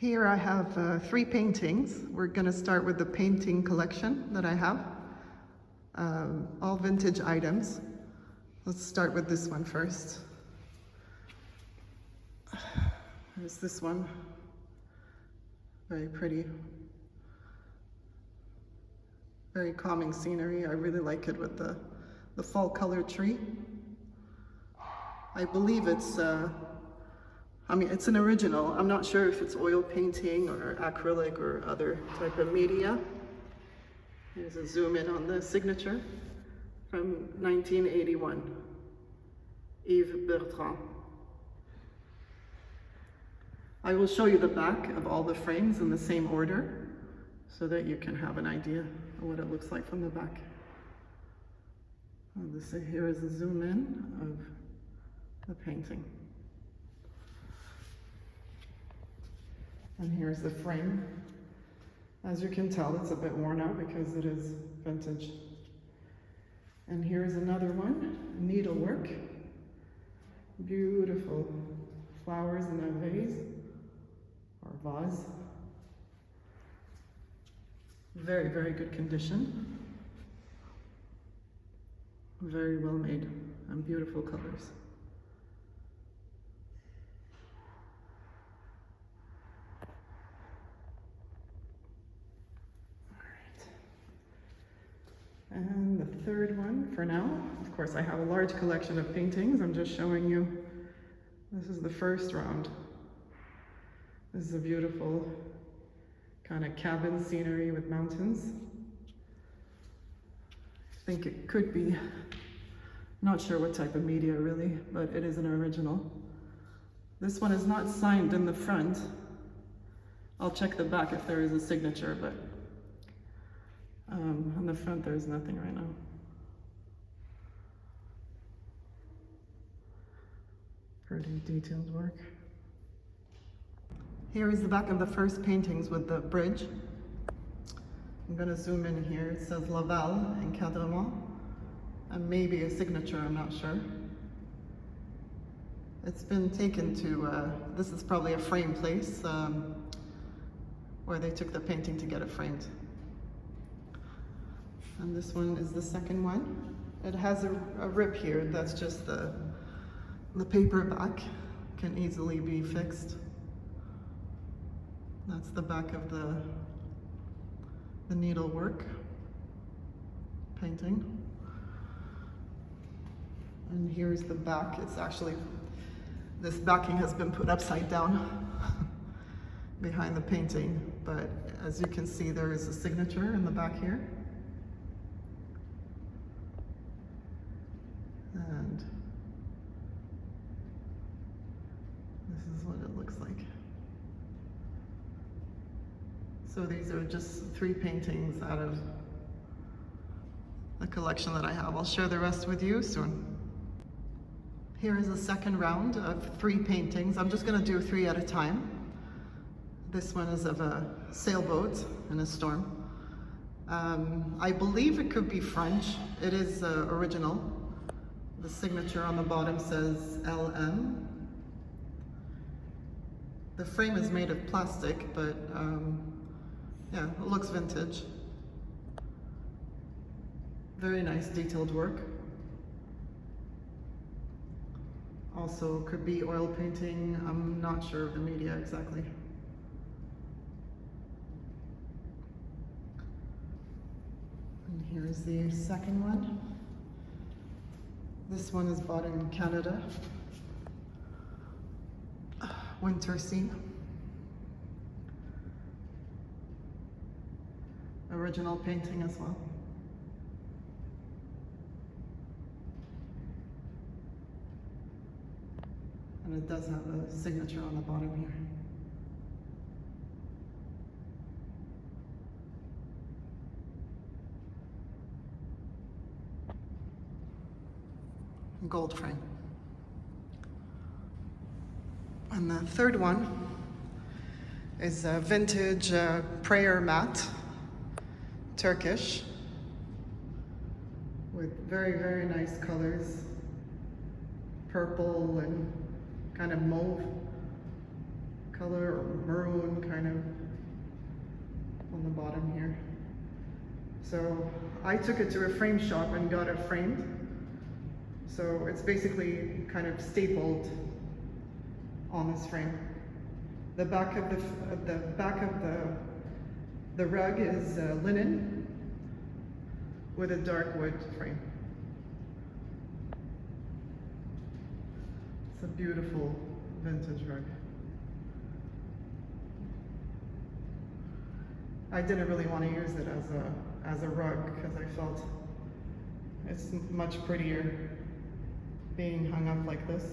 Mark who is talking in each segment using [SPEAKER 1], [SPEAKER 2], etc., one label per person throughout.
[SPEAKER 1] Here I have 3 paintings. We're going to start with the painting collection that I have. All vintage items. Let's start with this one first. There's this one. Very pretty. Very calming scenery. I really like it with the fall colored tree. I believe it's it's an original. I'm not sure if it's oil painting or acrylic or other type of media. Here's a zoom in on the signature from 1981. Yves Bertrand. I will show you the back of all the frames in the same order so that you can have an idea of what it looks like from the back. Here is a zoom in of the painting. And here's the frame. As you can tell, it's a bit worn out because it is vintage. And here's another one, needlework. Beautiful flowers in a vase or vase. Very, very good condition. Very well made and beautiful colors. And the third one for now, of course I have a large collection of paintings. I'm just showing you, this is the first round. This is a beautiful kind of cabin scenery with mountains. I think it could be, not sure what type of media really, but it is an original. This one is not signed in the front. I'll check the back if there is a signature, but on the front there's nothing right now. Pretty detailed work. Here is the back of the first paintings with the bridge. I'm going to zoom in here. It says Laval Encadrement, and maybe a signature, I'm not sure. It's been taken to, this is probably a frame place where they took the painting to get it framed. And this one is the second one. It has a rip here, that's just the paper back, can easily be fixed. That's the back of the needlework painting. And here's the back. It's actually, this backing has been put upside down behind the painting, but as you can see there is a signature in the back here. And this is what it looks like. So these are just 3 paintings out of the collection that I have. I'll share the rest with you soon. Here is a second round of 3 paintings. I'm just going to do 3 at a time. This one is of a sailboat in a storm. I believe it could be French. It is original. The signature on the bottom says LM. The frame is made of plastic, but yeah, it looks vintage. Very nice detailed work. Also could be oil painting. I'm not sure of the media exactly. And here's the second one. This one is bought in Canada. Winter scene. Original painting as well. And it does have a signature on the bottom here. Gold frame. And the third one is a vintage prayer mat, Turkish, with very, very nice colors, purple and kind of mauve. color, or maroon kind of on the bottom here. So I took it to a frame shop and got it framed. So it's basically kind of stapled on this frame. The back of the rug is linen with a dark wood frame. It's a beautiful vintage rug. I didn't really want to use it as a rug because I felt it's much prettier being hung up like this.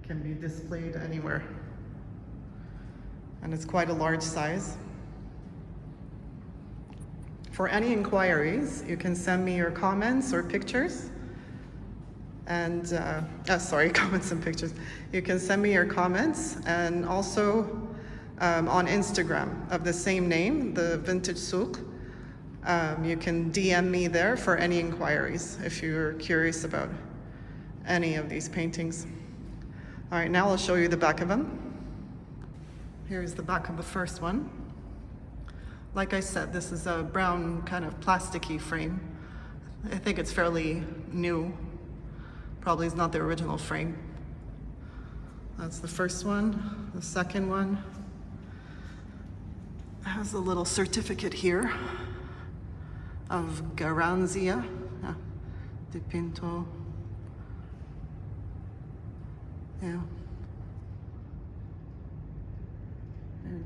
[SPEAKER 1] Can be displayed anywhere. And it's quite a large size. For any inquiries, you can send me your comments or pictures. And, comments and pictures. You can send me your comments, and also on Instagram of the same name, the Vintage Souk. You can DM me there for any inquiries if you're curious about any of these paintings. All right, now I'll show you the back of them. Here's the back of the first one. Like I said, this is a brown kind of plasticky frame. I think it's fairly new. Probably is not the original frame. That's the first one. The second one has a little certificate here of Garanzia di Pinto. Yeah.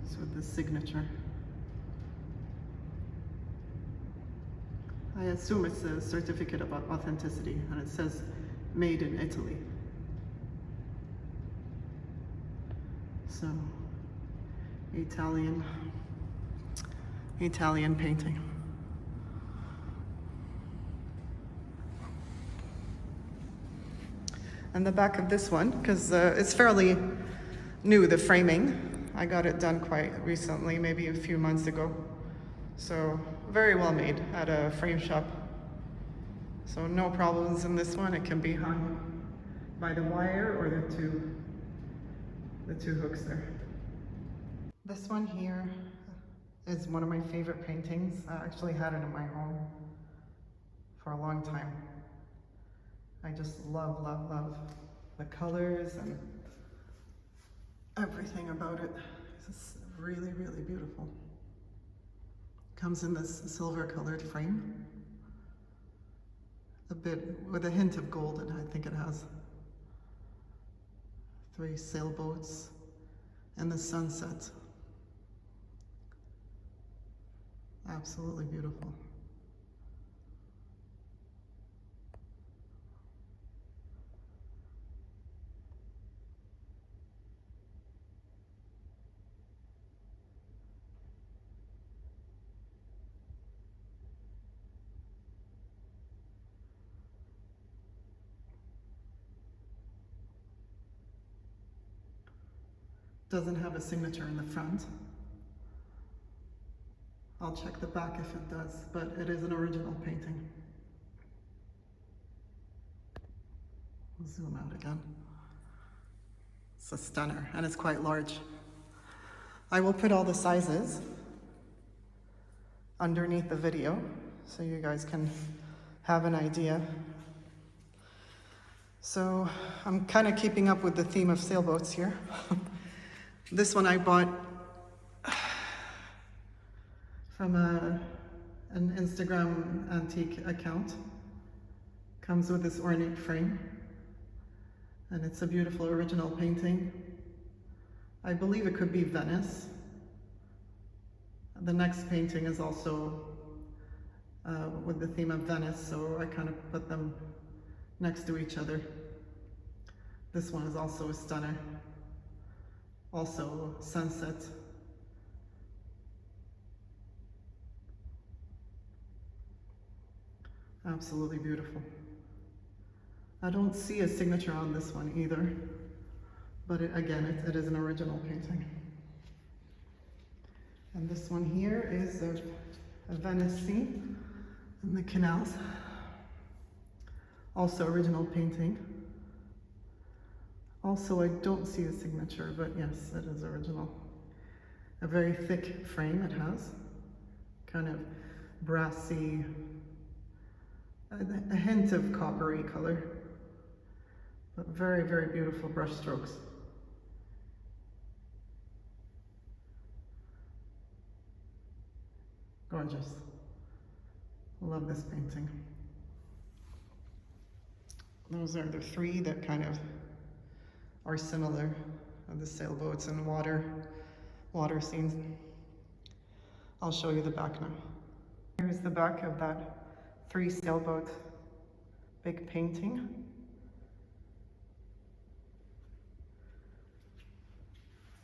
[SPEAKER 1] It's with the signature. I assume it's a certificate of authenticity, and it says made in Italy. So, Italian painting. And the back of this one, because it's fairly new, the framing. I got it done quite recently, maybe a few months ago. So very well made at a frame shop. So no problems in this one. It can be hung by the wire or the two hooks there. This one here is one of my favorite paintings. I actually had it in my home for a long time. I just love, love, love the colors and everything about it. It's really, really beautiful. Comes in this silver colored frame. A bit with a hint of gold, and I think it has 3 sailboats and the sunset. Absolutely beautiful. Doesn't have a signature in the front. I'll check the back if it does, but it is an original painting. I'll zoom out again. It's a stunner, and it's quite large. I will put all the sizes underneath the video so you guys can have an idea. So I'm kind of keeping up with the theme of sailboats here. This one I bought from an Instagram antique account. Comes with this ornate frame, and it's a beautiful original painting. I believe it could be Venice. The next painting is also with the theme of Venice, so I kind of put them next to each other. This one is also a stunner. Also sunset. Absolutely beautiful. I don't see a signature on this one either, but it is an original painting. And this one here is a Venice scene in the canals. Also original painting. Also, I don't see a signature, but yes, it is original. A very thick frame it has. Kind of brassy, a hint of coppery color. But very, very beautiful brush strokes. Gorgeous. Love this painting. Those are the three that kind of are similar of the sailboats and water scenes. I'll show you the back now. Here's the back of that 3 sailboat big painting.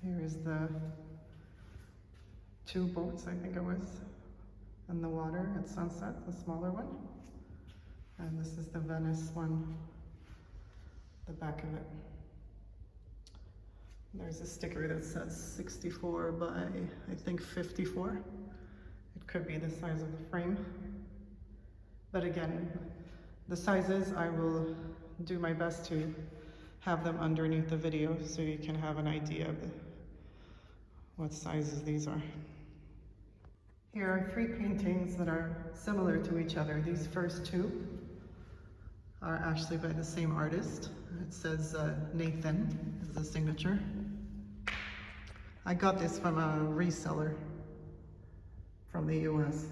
[SPEAKER 1] Here's the 2 boats, I think it was, in the water at sunset, the smaller one. And this is the Venice one, the back of it. There's a sticker that says 64 by, I think, 54. It could be the size of the frame. But again, the sizes, I will do my best to have them underneath the video so you can have an idea of what sizes these are. Here are 3 paintings that are similar to each other. These first 2 are actually by the same artist. It says Nathan is the signature. I got this from a reseller from the US.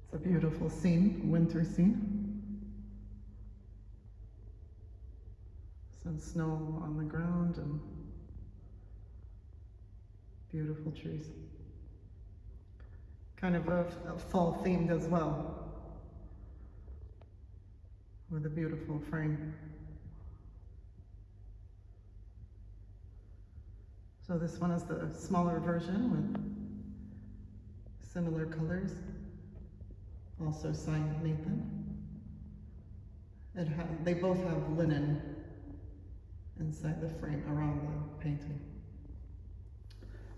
[SPEAKER 1] It's a beautiful scene, winter scene. Some snow on the ground and beautiful trees. Kind of a fall themed as well, with a beautiful frame. So this one is the smaller version with similar colors. Also signed Nathan. They both have linen inside the frame around the painting.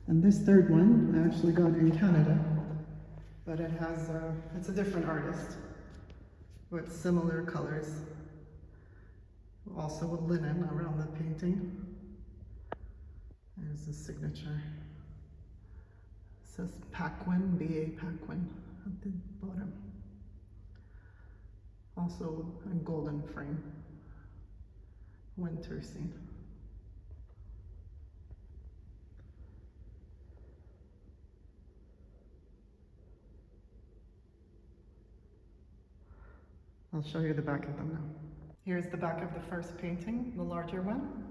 [SPEAKER 1] And this third one I actually got in Canada, but it has it's a different artist with similar colors. Also with linen around the painting. There's the signature. It says Paquin, B.A. Paquin at the bottom. Also a golden frame. Winter scene. I'll show you the back of them now. Here's the back of the first painting, the larger one.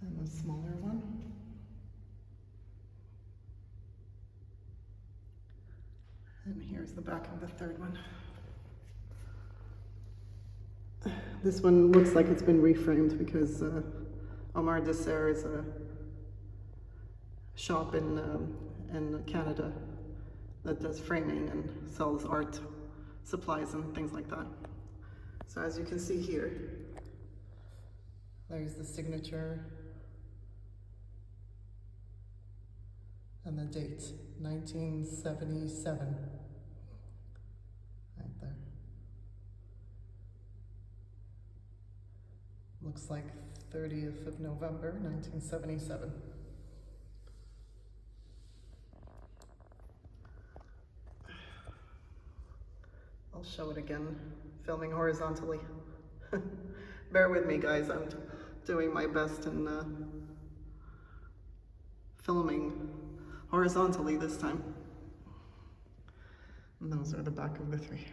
[SPEAKER 1] And the smaller one. And here's the back of the third one. This one looks like it's been reframed because Omar Dessert is a shop in Canada that does framing and sells art supplies and things like that. So as you can see here, there's the signature and the date, 1977, right there. Looks like 30th of November, 1977. I'll show it again, filming horizontally. Bear with me, guys, I'm doing my best in filming horizontally this time. And those are the back of the 3.